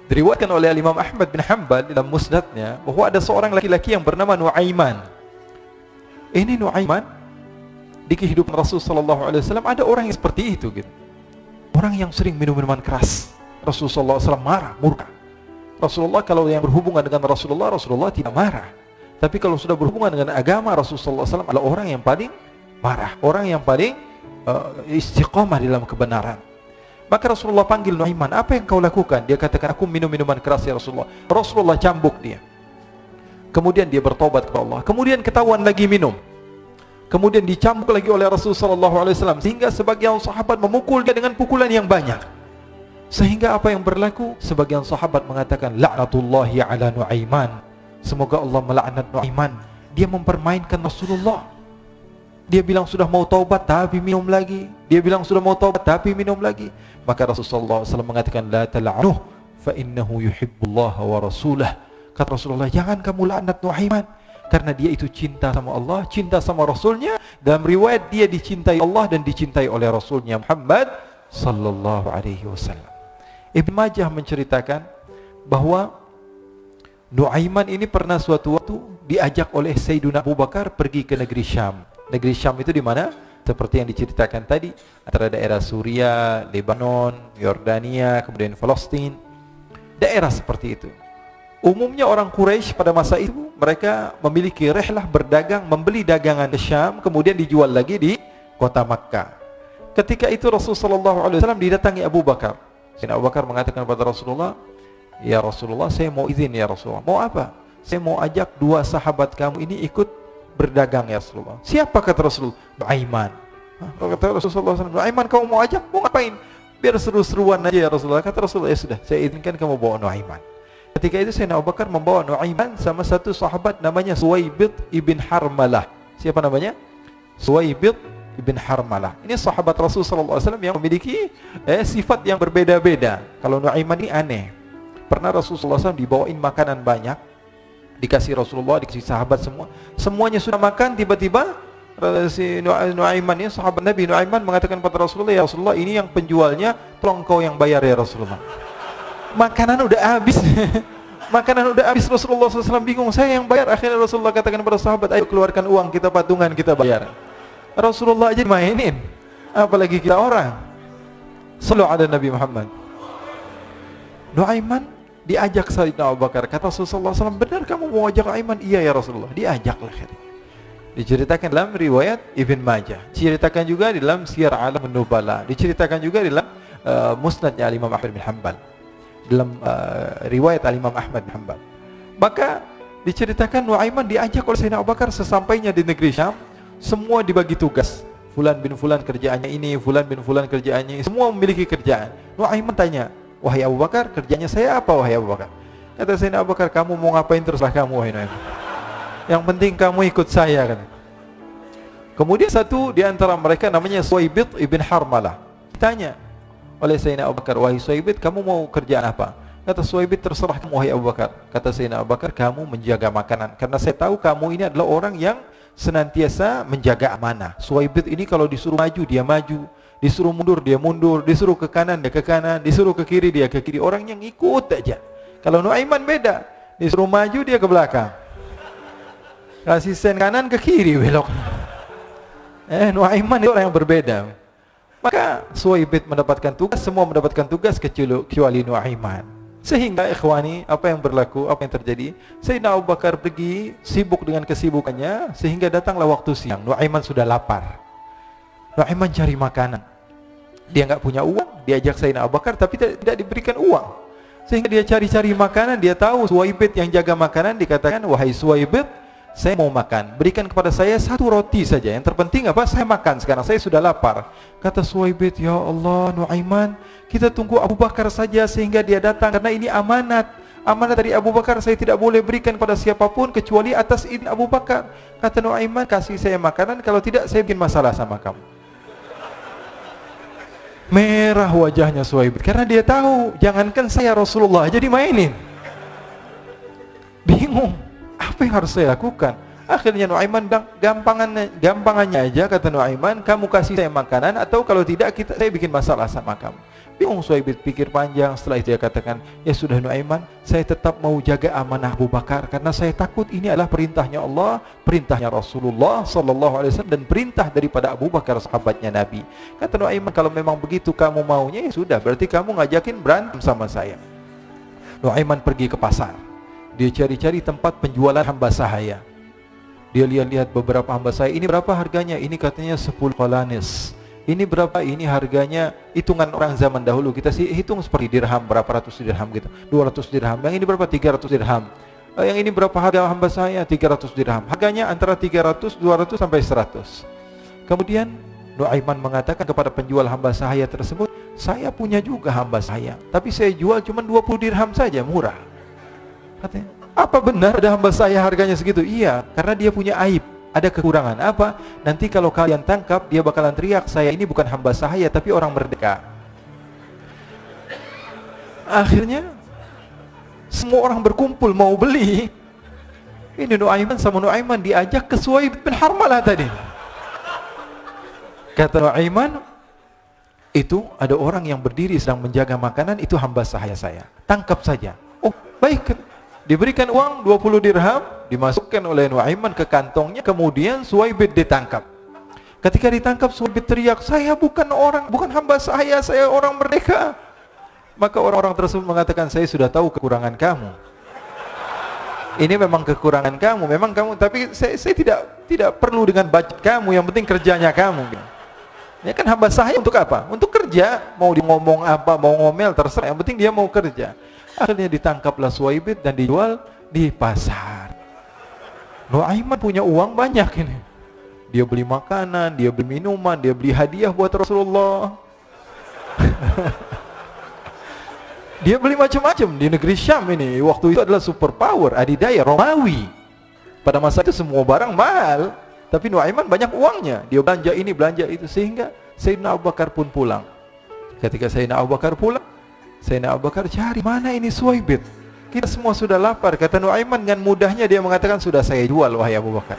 Diriwayatkan oleh Imam Ahmad bin Hanbal dalam musnadnya bahwa ada seorang laki-laki yang bernama Nuaiman. Ini Nuaiman di kehidupan Rasulullah SAW ada orang yang seperti itu gitu. Orang yang sering minum minuman keras. Rasulullah SAW marah, murka. Rasulullah kalau yang berhubungan dengan Rasulullah tidak marah. Tapi kalau sudah berhubungan dengan agama, Rasulullah SAW adalah orang yang paling marah, orang yang paling istiqamah dalam kebenaran. Maka Rasulullah panggil Nuaiman, apa yang kau lakukan? Dia katakan, aku minum minuman keras ya Rasulullah. Rasulullah cambuk dia. Kemudian dia bertobat kepada Allah. Kemudian ketahuan lagi minum. Kemudian dicambuk lagi oleh Rasulullah SAW. Sehingga sebagian sahabat memukul dia dengan pukulan yang banyak. Sehingga apa yang berlaku? Sebagian sahabat mengatakan, la'natullahi ala Nuaiman. Semoga Allah melaknat Nuaiman. Dia mempermainkan Rasulullah. Dia bilang sudah mau taubat tapi minum lagi. Dia bilang sudah mau taubat tapi minum lagi. Maka Rasulullah SAW mengatakan, la tal'anuh fa innahu yuhibbullah wa rasulah. Kata Rasulullah, jangan kamu laknat Nuaiman, karena dia itu cinta sama Allah, cinta sama Rasulnya. Dalam riwayat dia dicintai Allah dan dicintai oleh Rasulnya Muhammad sallallahu alaihi wasallam. Ibn Majah menceritakan bahwa Nuaiman ini pernah suatu waktu diajak oleh Sayyidina Abu Bakar pergi ke negeri Syam. Negeri Syam itu di mana? Seperti yang diceritakan tadi, antara daerah Suria, Lebanon, Yordania, kemudian Palestina. Daerah seperti itu. Umumnya orang Quraisy pada masa itu mereka memiliki rihlah berdagang, membeli dagangan ke Syam, kemudian dijual lagi di kota Makkah. Ketika itu Rasulullah SAW didatangi Abu Bakar. Sayyidina Abu Bakar mengatakan kepada Rasulullah, ya Rasulullah, saya mau izin ya Rasulullah. Mau apa? Saya mau ajak dua sahabat kamu ini ikut berdagang ya Rasulullah. Siapa kata Rasulullah? Nuaiman. Kata Rasulullah SAW, Nuaiman kamu mau ajak? Mau ngapain? Biar seru-seruan aja ya Rasulullah. Kata Rasulullah, ya sudah, saya izinkan kamu bawa Nuaiman. Ketika itu Sayyidina Abu Bakar membawa Nuaiman sama satu sahabat namanya Suwaibid ibn Harmalah. Siapa namanya? Suwaibid ibn Harmalah. Ini sahabat Rasulullah SAW yang memiliki sifat yang berbeda-beda. Kalau Nuaiman ini aneh. Pernah Rasulullah SAW dibawain makanan banyak, dikasih Rasulullah, dikasih sahabat semua. Semuanya sudah makan, tiba-tiba si Nuaiman ini, sahabat Nabi Nuaiman mengatakan kepada Rasulullah, ya Rasulullah, ini yang penjualnya, tolong kau yang bayar ya Rasulullah. Makanan udah habis. Makanan udah habis, Rasulullah SAW bingung, saya yang bayar. Akhirnya Rasulullah katakan kepada sahabat, ayo keluarkan uang, kita patungan, kita bayar. Rasulullah aja mainin, apalagi kita orang. Sallallahu ala Nabi Muhammad. Nuaiman diajak Sayyidina Abu Bakar. Kata Rasulullah SAW, benar kamu mau ajak Nuaiman? Iya ya Rasulullah. Diajaklah. Diceritakan dalam riwayat Ibn Majah, diceritakan juga di dalam Siyar A'lam An-Nubala, diceritakan juga di dalam musnadnya Imam Ahmad bin Hanbal, dalam riwayat Imam Ahmad bin Hanbal. Maka diceritakan Nuaiman diajak oleh Sayyidina Abu Bakar. Sesampainya di negeri Syam, semua dibagi tugas. Fulan bin Fulan kerjaannya ini, Fulan bin Fulan kerjaannya ini. Semua memiliki kerjaan. Nuaiman tanya, wahai Abu Bakar, kerjanya saya apa wahai Abu Bakar? Kata Sayyidina Abu Bakar, kamu mau ngapain terserah kamu wahai Nuaiman. Yang penting kamu ikut saya kan. Kemudian satu di antara mereka namanya Suwaibid ibn Harmalah. Ditanya oleh Sayyidina Abu Bakar, wahai Suwaibid, kamu mau kerjaan apa? Kata Suwaibid, terserah kamu wahai Abu Bakar. Kata Sayyidina Abu Bakar, kamu menjaga makanan, karena saya tahu kamu ini adalah orang yang senantiasa menjaga amanah. Suwaibid ini kalau disuruh maju dia maju, disuruh mundur dia mundur, disuruh ke kanan dia ke kanan, disuruh ke kiri dia ke kiri. Orang yang ikut aja. Kalau Nuaiman beda, disuruh maju dia ke belakang, kasih sen kanan ke kiri belok. Nuaiman itu orang yang berbeda. Maka Suwaibid mendapatkan tugas, semua mendapatkan tugas kecuali Nuaiman. Sehingga ikhwani, apa yang berlaku, apa yang terjadi? Sayyidina Abu Bakar pergi sibuk dengan kesibukannya, sehingga datanglah waktu siang. Nuaiman sudah lapar. Nuaiman cari makanan. Dia enggak punya uang, diajak Sayyidina Abu Bakar tapi tidak diberikan uang. Sehingga dia cari-cari makanan, dia tahu Suwaibid yang jaga makanan, dikatakan, wahai Suwaibid, saya mau makan, berikan kepada saya satu roti saja. Yang terpenting apa? Saya makan sekarang, saya sudah lapar. Kata Suwaibid, ya Allah Nuaiman, kita tunggu Abu Bakar saja sehingga dia datang, karena ini amanat. Amanat dari Abu Bakar, saya tidak boleh berikan pada siapapun kecuali atas izin Abu Bakar. Kata Nuaiman, kasih saya makanan, kalau tidak saya bikin masalah sama kamu. Merah wajahnya Suwaibid, karena dia tahu, jangankan saya Rasulullah aja dimainin. Bingung, apa yang harus saya lakukan? Akhirnya Nuaiman bilang, gampangannya aja, kata Nuaiman, kamu kasih saya makanan, atau kalau tidak saya bikin masalah sama kamu. Bingung Suhaib pikir panjang. Setelah itu dia katakan, ya sudah Nuaiman, saya tetap mau jaga amanah Abu Bakar karena saya takut ini adalah perintahnya Allah, perintahnya Rasulullah sallallahu alaihi wasallam, dan perintah daripada Abu Bakar sahabatnya Nabi. Kata Nuaiman, kalau memang begitu kamu maunya, ya sudah, berarti kamu ngajakin berantem sama saya. Nuaiman pergi ke pasar. Dia cari-cari tempat penjualan hamba sahaya. Dia lihat-lihat beberapa hamba sahaya. Ini berapa harganya? Ini katanya 10 qalanis. Ini berapa? Ini harganya hitungan orang zaman dahulu. Kita sih hitung seperti dirham, berapa ratus dirham gitu. 200 dirham. Yang ini berapa? 300 dirham. Yang ini berapa harga hamba saya? 300 dirham. Harganya antara 300, 200 sampai 100. Kemudian Nuaiman mengatakan kepada penjual hamba sahaya tersebut, saya punya juga hamba saya, tapi saya jual cuma 20 dirham saja, murah. Katanya, apa benar ada hamba saya harganya segitu? Iya, karena dia punya aib, ada kekurangan. Apa? Nanti kalau kalian tangkap, dia bakalan teriak, saya ini bukan hamba sahaya tapi orang merdeka. Akhirnya semua orang berkumpul mau beli. Ini Nuaiman sama Nuaiman diajak ke Suhaib bin Harmalah tadi. Kata Nuaiman, itu ada orang yang berdiri sedang menjaga makanan, itu hamba sahaya saya, tangkap saja. Oh baik. Diberikan uang 20 dirham, dimasukkan oleh Nuaiman ke kantongnya, kemudian Suhaib ditangkap. Ketika ditangkap, Suhaib teriak, saya bukan hamba saya orang merdeka. Maka orang-orang tersebut mengatakan, saya sudah tahu kekurangan kamu. Ini memang kekurangan kamu, memang kamu, tapi saya tidak perlu dengan budget kamu, yang penting kerjanya kamu. Ya kan hamba sahaya untuk apa? Untuk kerja, mau dia ngomong apa, mau ngomel terserah, yang penting dia mau kerja. Akhirnya ditangkaplah Suhaib dan dijual di pasar. Nuaiman punya uang banyak ini. Dia beli makanan, dia beli minuman, dia beli hadiah buat Rasulullah. Dia beli macam-macam di negeri Syam ini. Waktu itu adalah superpower, adidaya Romawi. Pada masa itu semua barang mahal, tapi Nuaiman banyak uangnya. Dia belanja ini, belanja itu, sehingga Sayyidina Abu Bakar pun pulang. Ketika Sayyidina Abu Bakar pulang, Sayyidina Abu Bakar cari, mana ini Suhaib? Kita semua sudah lapar. Kata Nuaiman dengan mudahnya dia mengatakan, sudah saya jual wahai Abu Bakar.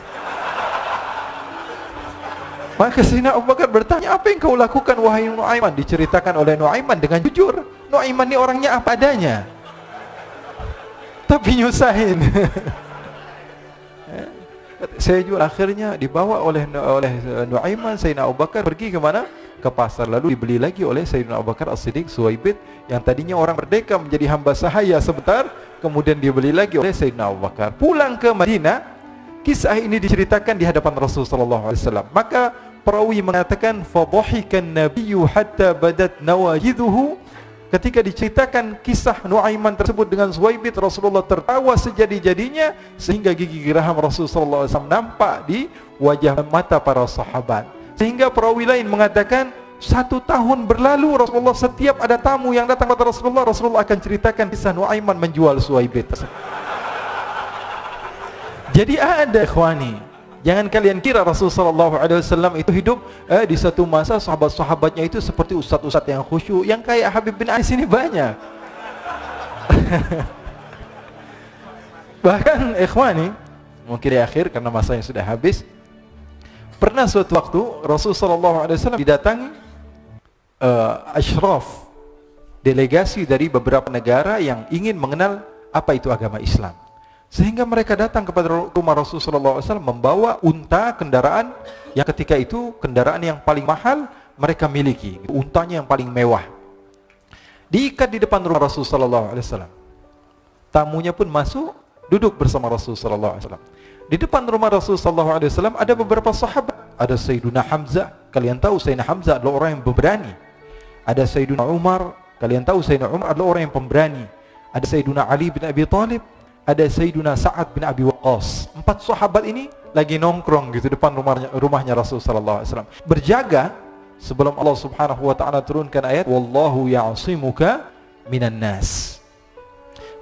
Maka Sayyidina Abu Bakar bertanya, apa yang kau lakukan wahai Nuaiman? Diceritakan oleh Nuaiman dengan jujur. Nuaiman ini orangnya apa adanya, tapi nyusahin. Saya jual. Akhirnya dibawa oleh Nuaiman, Sayyidina Abu Bakar pergi ke mana? Ke pasar, lalu dibeli lagi oleh Sayyidina Abu Bakar As-Siddiq. Suhaib yang tadinya orang merdeka menjadi hamba sahaya sebentar, kemudian dibeli lagi oleh Sayyidina Abu Bakar. Pulang ke Madinah, kisah ini diceritakan di hadapan Rasulullah sallallahu alaihi wasallam. Maka perawi mengatakan, fadhahikan nabiyyu hatta badat nawajiduhu. Ketika diceritakan kisah Nuaiman tersebut dengan Suhaib, Rasulullah tertawa sejadi-jadinya sehingga gigi geraham Rasulullah sallallahu alaihi wasallam nampak di wajah mata para sahabat. Sehingga perawi lain mengatakan, 1 tahun berlalu Rasulullah, setiap ada tamu yang datang kepada Rasulullah, Rasulullah akan ceritakan kisah Nuaiman menjual Suhaib. Jadi ada ikhwani, jangan kalian kira Rasulullah SAW itu hidup di satu masa sahabat-sahabatnya itu seperti ustaz-ustaz yang khusyuk, yang kayak Habib bin Ais ini banyak. Bahkan ikhwani, mungkin di akhir karena masanya sudah habis, pernah suatu waktu Rasulullah SAW didatangi asyraf, delegasi dari beberapa negara yang ingin mengenal apa itu agama Islam. Sehingga mereka datang kepada rumah Rasulullah SAW membawa unta, kendaraan yang ketika itu kendaraan yang paling mahal mereka miliki, untanya yang paling mewah. Diikat di depan rumah Rasulullah SAW. Tamunya pun masuk, duduk bersama Rasulullah SAW. Di depan rumah Rasulullah SAW ada beberapa sahabat. Ada Sayyiduna Hamzah, kalian tahu Sayyidina Hamzah adalah orang yang pemberani. Ada Sayyiduna Umar, kalian tahu Sayyidina Umar adalah orang yang pemberani. Ada Sayyiduna Ali bin Abi Thalib, ada Sayyiduna Sa'ad bin Abi Waqqas. 4 sahabat ini lagi nongkrong gitu depan rumahnya Rasulullah SAW, berjaga sebelum Allah Subhanahu wa taala turunkan ayat wallahu ya'simuka minan nas.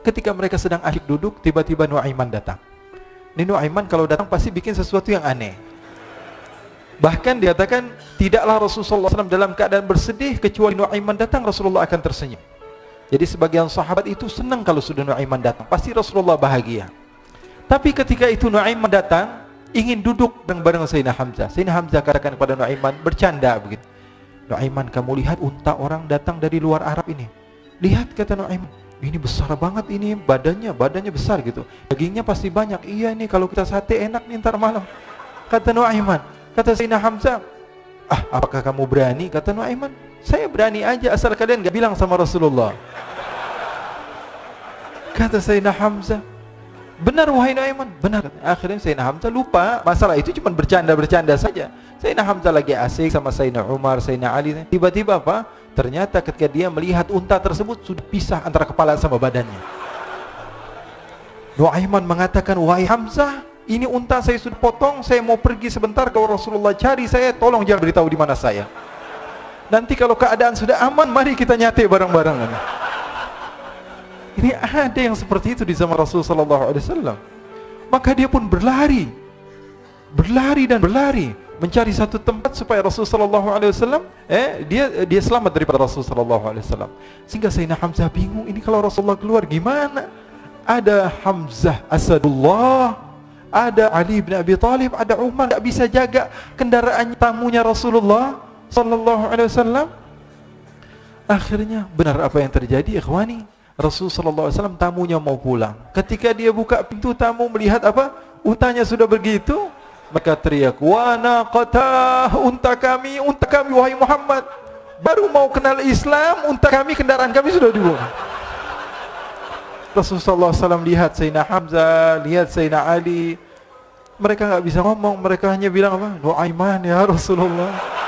Ketika mereka sedang asyik duduk, tiba-tiba Nuaiman datang. Ini Nuaiman kalau datang pasti bikin sesuatu yang aneh. Bahkan dikatakan tidaklah Rasulullah SAW dalam keadaan bersedih, kecuali Nuaiman datang Rasulullah akan tersenyum. Jadi sebagian sahabat itu senang kalau sudah Nuaiman datang, pasti Rasulullah bahagia. Tapi ketika itu Nuaiman datang, ingin duduk bareng Sayyidina Hamzah. Sayyidina Hamzah katakan kepada Nuaiman, bercanda begitu. Nuaiman, kamu lihat unta orang datang dari luar Arab ini. Lihat, kata Nuaiman, ini besar banget ini, badannya besar gitu. Dagingnya pasti banyak. Iya, ini kalau kita sate enak nih ntar malam. Kata Nuaiman. Kata Sayyidina Hamzah, apakah kamu berani? Kata Nuaiman, saya berani aja asal kalian gak bilang sama Rasulullah. Kata Sayyidina Hamzah, benar wahai Nuaiman, benar. Akhirnya Sayyidina Hamzah lupa masalah itu, cuma bercanda-bercanda saja. Sayyidina Hamzah lagi asik sama Sayyidina Umar, Sayyidina Ali. Tiba-tiba apa? Ternyata ketika dia melihat unta tersebut sudah pisah antara kepala sama badannya. Nuaiman mengatakan, wahai Hamzah, ini unta saya sudah potong, saya mau pergi sebentar, kalau Rasulullah cari saya, tolong jangan beritahu di mana saya. Nanti kalau keadaan sudah aman, mari kita nyate bareng-bareng. Ini ada yang seperti itu di zaman Rasulullah SAW. Maka dia pun berlari dan berlari mencari satu tempat supaya Rasulullah SAW dia selamat daripada Rasulullah SAW. Sehingga Sayyidina Hamzah bingung, ini kalau Rasulullah keluar gimana? Ada Hamzah Asadullah, ada Ali bin Abi Thalib, ada Umar, tak bisa jaga kendaraan tamunya Rasulullah SAW. Akhirnya benar apa yang terjadi, ikhwani. Rasulullah SAW tamunya mau pulang. Ketika dia buka pintu tamu melihat apa? Untanya sudah begitu. Maka teriak, wa naqatah, unta kami wahai Muhammad. Baru mau kenal Islam, unta kami, kendaraan kami sudah dibuang. Rasulullah SAW lihat Sayyidina Hamzah, lihat Sayyidina Ali. Mereka gak bisa ngomong, mereka hanya bilang apa? Nuaiman ya Rasulullah.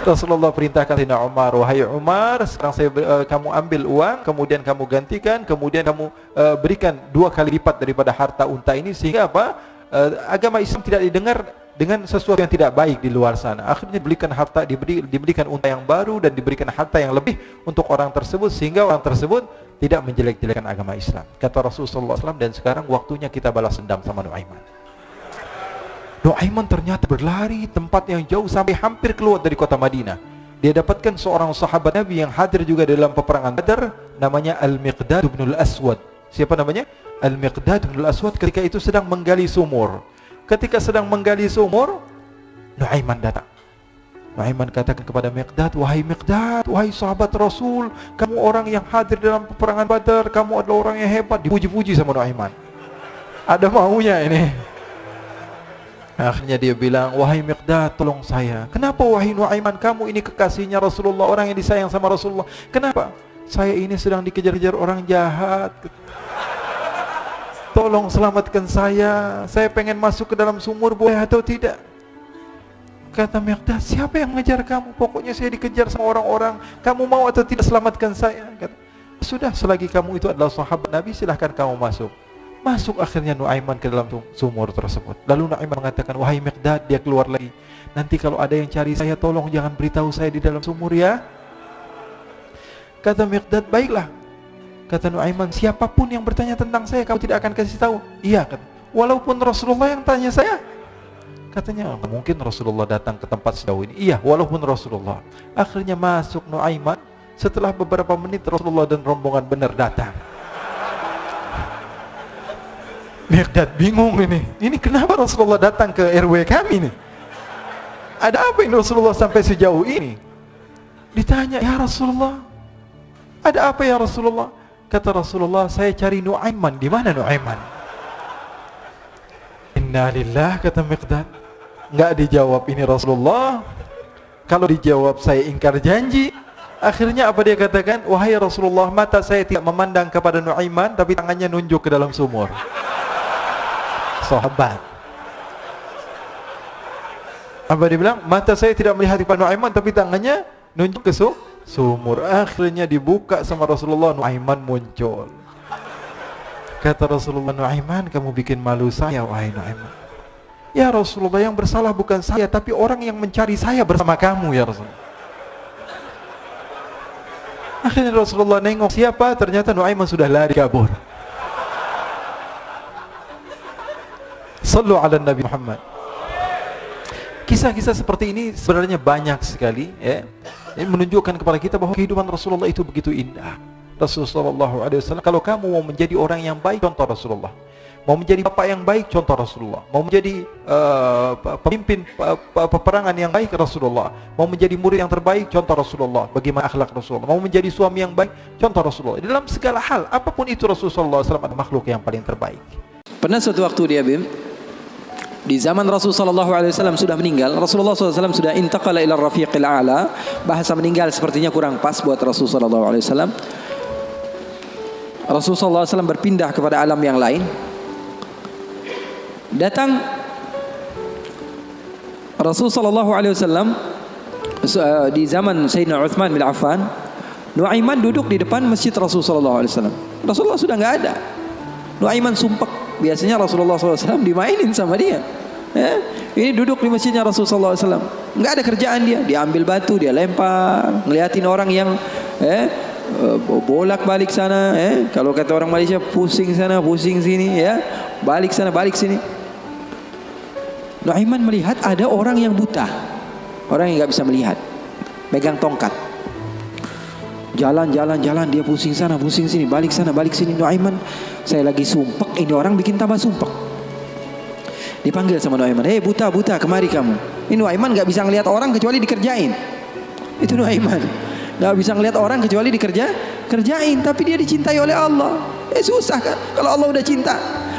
Rasulullah perintahkan Sayyidina Umar, wahai Umar, sekarang kamu ambil uang, kemudian kamu gantikan, kemudian kamu berikan 2 kali lipat daripada harta unta ini, sehingga apa? Agama Islam tidak didengar dengan sesuatu yang tidak baik di luar sana. Akhirnya diberikan harta, diberikan unta yang baru dan diberikan harta yang lebih untuk orang tersebut, sehingga orang tersebut tidak menjelek-jelekan agama Islam. Kata Rasulullah SAW, dan sekarang waktunya kita balas dendam sama Nuaiman. Nuaiman ternyata berlari tempat yang jauh sampai hampir keluar dari kota Madinah. Dia dapatkan seorang sahabat Nabi yang hadir juga dalam peperangan Badar, namanya Al-Miqdad bin Al-Aswad. Siapa namanya? Al-Miqdad bin Al-Aswad ketika itu sedang menggali sumur. Ketika sedang menggali sumur, Nuaiman datang. Nuaiman katakan kepada Miqdad, wahai Miqdad, wahai sahabat Rasul, kamu orang yang hadir dalam peperangan Badar, kamu adalah orang yang hebat. Dipuji-puji sama Nuaiman. Ada maunya ini. Akhirnya dia bilang, wahai Miqdad, tolong saya. Kenapa wahai Nuaiman, kamu ini kekasihnya Rasulullah, orang yang disayang sama Rasulullah. Kenapa? Saya ini sedang dikejar-kejar orang jahat. Tolong selamatkan saya. Saya pengen masuk ke dalam sumur, boleh atau tidak? Kata Miqdad, siapa yang mengejar kamu? Pokoknya saya dikejar sama orang-orang. Kamu mau atau tidak selamatkan saya? Kata, sudah, selagi kamu itu adalah sahabat Nabi, silahkan kamu masuk. Masuk akhirnya Nuaiman ke dalam sumur tersebut. Lalu Nuaiman mengatakan, wahai Miqdad, dia keluar lagi. Nanti kalau ada yang cari saya, tolong jangan beritahu saya di dalam sumur ya. Kata Miqdad, baiklah. Kata Nuaiman, siapapun yang bertanya tentang saya, kamu tidak akan kasih tahu. Iya, kata. Walaupun Rasulullah yang tanya saya. Katanya, mungkin Rasulullah datang ke tempat sejauh ini. Iya, walaupun Rasulullah. Akhirnya masuk Nuaiman. Setelah beberapa menit, Rasulullah dan rombongan benar datang. Miqdad bingung ini. Ini kenapa Rasulullah datang ke RW kami nih? Ada apa ini Rasulullah sampai sejauh ini? Ditanya, ya Rasulullah, ada apa ya Rasulullah? Kata Rasulullah, saya cari Nuaiman. Di mana Nuaiman? Innalillah, kata Miqdad. Enggak dijawab ini Rasulullah. Kalau dijawab saya ingkar janji. Akhirnya apa dia katakan? Wahai Rasulullah, mata saya tidak memandang kepada Nuaiman, tapi tangannya nunjuk ke dalam sumur. Sahabat. Apa dia bilang? Mata saya tidak melihat kepada Nuaiman, tapi tangannya nunjuk ke sumur. Akhirnya dibuka sama Rasulullah, Nuaiman muncul. Kata Rasulullah, Nuaiman, kamu bikin malu saya, wahai Nuaiman. Ya Rasulullah, yang bersalah bukan saya, tapi orang yang mencari saya bersama kamu, ya Rasulullah. Akhirnya Rasulullah nengok, siapa? Ternyata Nuaiman sudah lari kabur. Sallu ala Nabi Muhammad. Kisah-kisah seperti ini sebenarnya banyak sekali, ya. Ini menunjukkan kepada kita bahwa kehidupan Rasulullah itu begitu indah. Rasulullah SAW, kalau kamu mau menjadi orang yang baik, contoh Rasulullah. Mau menjadi bapak yang baik, contoh Rasulullah. Mau menjadi pemimpin peperangan yang baik, Rasulullah. Mau menjadi murid yang terbaik, contoh Rasulullah. Bagaimana akhlak Rasulullah. Mau menjadi suami yang baik, contoh Rasulullah. Dalam segala hal, apapun itu Rasulullah SAW adalah makhluk yang paling terbaik. Pernah suatu waktu dia di zaman Rasulullah SAW sudah meninggal. Rasulullah SAW sudah intaqala ila rafiqil a'la. Bahasa meninggal sepertinya kurang pas buat Rasulullah SAW. Rasulullah SAW berpindah kepada alam yang lain. Datang Rasulullah SAW di zaman Sayyidina Uthman bin Affan. Nuaiman duduk di depan masjid Rasulullah SAW. Rasulullah sudah nggak ada. Nuaiman sumpek. Biasanya Rasulullah SAW dimainin sama dia. Ini duduk di masjidnya Rasulullah SAW. Nggak ada kerjaan dia. Dia ambil batu, dia lempar, ngeliatin orang yang bolak balik sana. Kalau kata orang Malaysia, pusing sana, pusing sini, balik sana, balik sini. Nuaiman melihat ada orang yang buta, orang yang nggak bisa melihat, megang tongkat. Jalan, dia pusing sana, pusing sini, balik sana, balik sini. Nuaiman, saya lagi sumpek, ini orang bikin tambah sumpek. Dipanggil sama Nuaiman, hei buta, kemari kamu. Ini Nuaiman nggak bisa ngelihat orang kecuali dikerjain. Itu Nuaiman, nggak bisa ngelihat orang kecuali kerjain. Tapi dia dicintai oleh Allah. Susah kan? Kalau Allah udah cinta,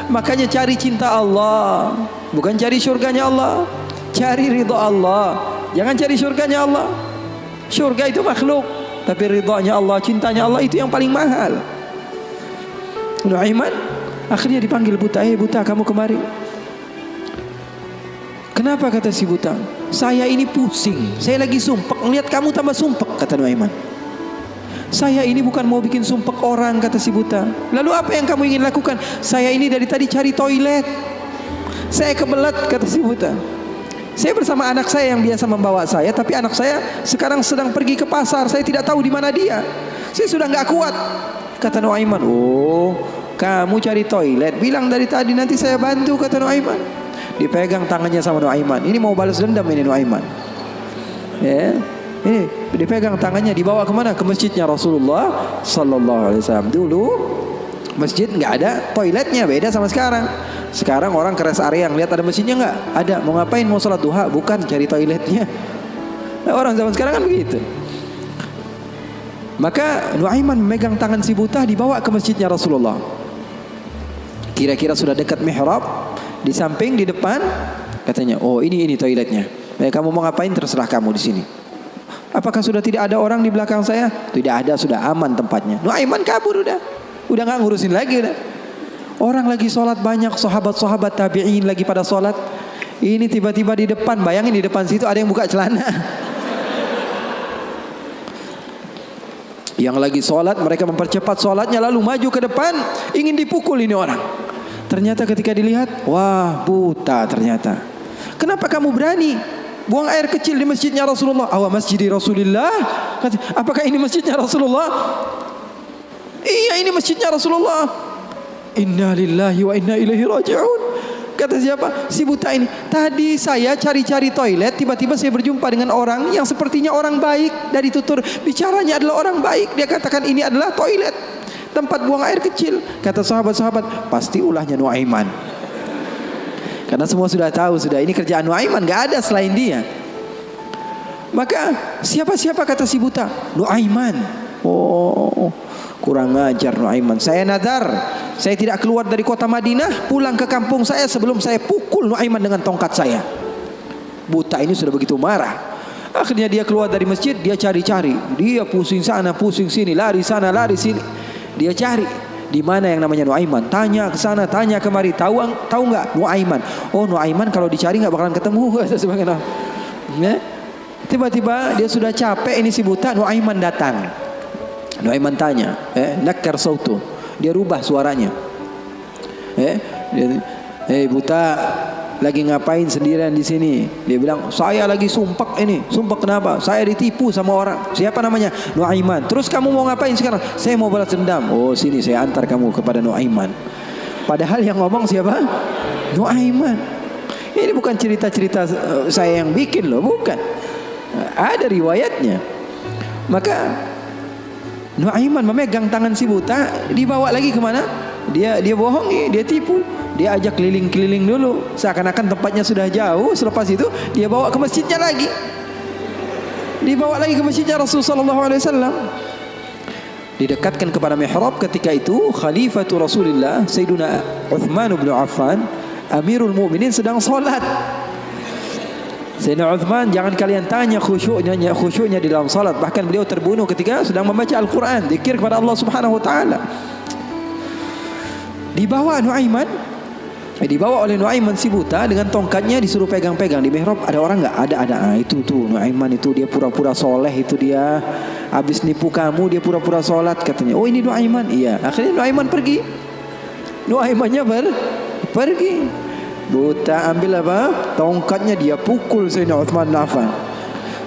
makanya cari cinta Allah, bukan cari surganya Allah. Cari ridha Allah, jangan cari surganya Allah. Surga itu makhluk, tapi ridhanya Allah, cintanya Allah itu yang paling mahal. Nuaiman akhirnya dipanggil buta, buta kamu kemari. Kenapa, kata si buta? Saya ini pusing, saya lagi sumpek, ngelihat kamu tambah sumpek, kata Nuaiman. Saya ini bukan mau bikin sumpek orang, kata si buta. Lalu apa yang kamu ingin lakukan? Saya ini dari tadi cari toilet, saya kebelet, kata si buta. Saya bersama anak saya yang biasa membawa saya, tapi anak saya sekarang sedang pergi ke pasar, saya tidak tahu di mana dia. Saya sudah nggak kuat, kata Nuaiman. Oh, kamu cari toilet, bilang dari tadi, nanti saya bantu, kata Nuaiman. Dipegang tangannya sama Nuaiman. Ini mau balas dendam ini Nuaiman. Ini dipegang tangannya, dibawa kemana? Ke masjidnya Rasulullah Sallallahu Alaihi Wasallam. Dulu masjid nggak ada toiletnya, beda sama sekarang. Sekarang orang ke rest area, ngeliat ada masjidnya nggak? Ada. Mau ngapain? Mau sholat duha? Bukan, cari toiletnya. Nah, orang zaman sekarang kan begitu. Maka Nuaiman memegang tangan si buta, dibawa ke masjidnya Rasulullah. Kira-kira sudah dekat mihrab, di samping, di depan, katanya, oh ini toiletnya. Kamu mau ngapain? Terserah kamu di sini. Apakah sudah tidak ada orang di belakang saya? Tidak ada, sudah aman tempatnya. Nuaiman kabur udah nggak ngurusin lagi udah. Orang lagi sholat banyak, sahabat-sahabat tabi'in lagi pada sholat. Ini tiba-tiba di depan, bayangin di depan situ ada yang buka celana. Yang lagi sholat, mereka mempercepat sholatnya, lalu maju ke depan, ingin dipukul ini orang. Ternyata ketika dilihat, wah buta ternyata. Kenapa kamu berani buang air kecil di masjidnya Rasulullah? Awa masjidi Rasulullah. Apakah ini masjidnya Rasulullah? Iya, ini masjidnya Rasulullah. Inna lillahi wa inna ilaihi raji'un. Kata siapa? Si buta ini. Tadi saya cari-cari toilet, tiba-tiba saya berjumpa dengan orang yang sepertinya orang baik. Dari tutur bicaranya adalah orang baik. Dia katakan ini adalah toilet, tempat buang air kecil. Kata sahabat-sahabat, pasti ulahnya Nuaiman. Karena semua sudah tahu, sudah ini kerjaan Nuaiman, gak ada selain dia. Maka siapa-siapa, kata si buta? Nuaiman. Oh, kurang ajar Nuaiman. Saya nadar, saya tidak keluar dari kota Madinah, pulang ke kampung saya sebelum saya pukul Nuaiman dengan tongkat saya. Buta ini sudah begitu marah. Akhirnya dia keluar dari masjid, dia cari-cari. Dia pusing sana, pusing sini, lari sana, lari sini. Dia cari di mana yang namanya Nuaiman. Tanya ke sana, tanya kemari. Tahu nggak Nuaiman? Oh, Nuaiman kalau dicari nggak bakalan ketemu. Sebagainya. Tiba-tiba dia sudah capek, ini si buta. Nuaiman datang. Nuaiman tanya, nakkar sautu. Dia rubah suaranya. Buta, lagi ngapain sendirian di sini? Dia bilang, saya lagi sumpek ini. Sumpek kenapa? Saya ditipu sama orang. Siapa namanya? Nuaiman. Terus kamu mau ngapain sekarang? Saya mau balas dendam. Oh, sini saya antar kamu kepada Nuaiman. Padahal yang ngomong siapa? Nuaiman. Ini bukan cerita-cerita saya yang bikin loh, bukan. Ada riwayatnya. Maka Nuaiman memegang tangan si buta, dibawa lagi kemana? Dia bohongi, dia tipu. Dia ajak keliling-keliling dulu, seakan-akan tempatnya sudah jauh. Selepas itu dia bawa ke masjidnya lagi. Dibawa lagi ke masjidnya Rasulullah SAW. Didekatkan kepada mihrab. Ketika itu Khalifatu Rasulullah Sayyiduna Uthman bin Affan, Amirul Mukminin, sedang solat. Sayyidina Uthman, jangan kalian tanya khusyuknya di dalam salat. Bahkan beliau terbunuh ketika sedang membaca Al-Quran, zikir kepada Allah Subhanahu Wa Taala. Dibawa oleh Nuaiman si buta dengan tongkatnya, disuruh pegang-pegang di mihrab. Ada orang nggak? Ada. Itu tuh Nuaiman itu, dia pura-pura soleh itu, dia habis nipu kamu, dia pura-pura sholat katanya. Oh ini Nuaiman. Iya. Akhirnya Nuaiman pergi. Nuaimannya pergi. Buta ambil apa? Tongkatnya, dia pukul Sayyidina Uthman bin Affan.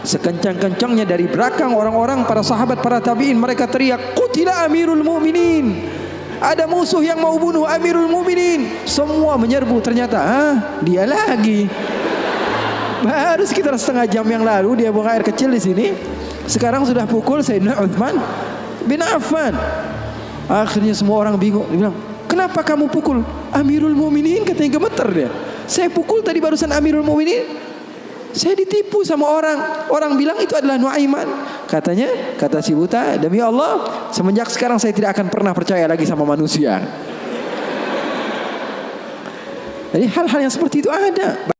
Sekencang-kencangnya dari belakang orang-orang, para sahabat, para tabi'in, mereka teriak, "Qutila Amirul Mukminin." Ada musuh yang mau bunuh Amirul Mukminin. Semua menyerbu. Ternyata dia lagi. Baru sekitar setengah jam yang lalu dia buang air kecil di sini. Sekarang sudah pukul Sayyidina Uthman bin Affan. Akhirnya semua orang bingung. Dia bilang, "Kenapa kamu pukul Amirul Mukminin?" Katanya gemeter dia. "Saya pukul tadi barusan Amirul Mukminin. Saya ditipu sama orang. Orang bilang itu adalah Nuaiman." Katanya, kata si buta, "Demi Allah, semenjak sekarang saya tidak akan pernah percaya lagi sama manusia." Jadi hal-hal yang seperti itu ada.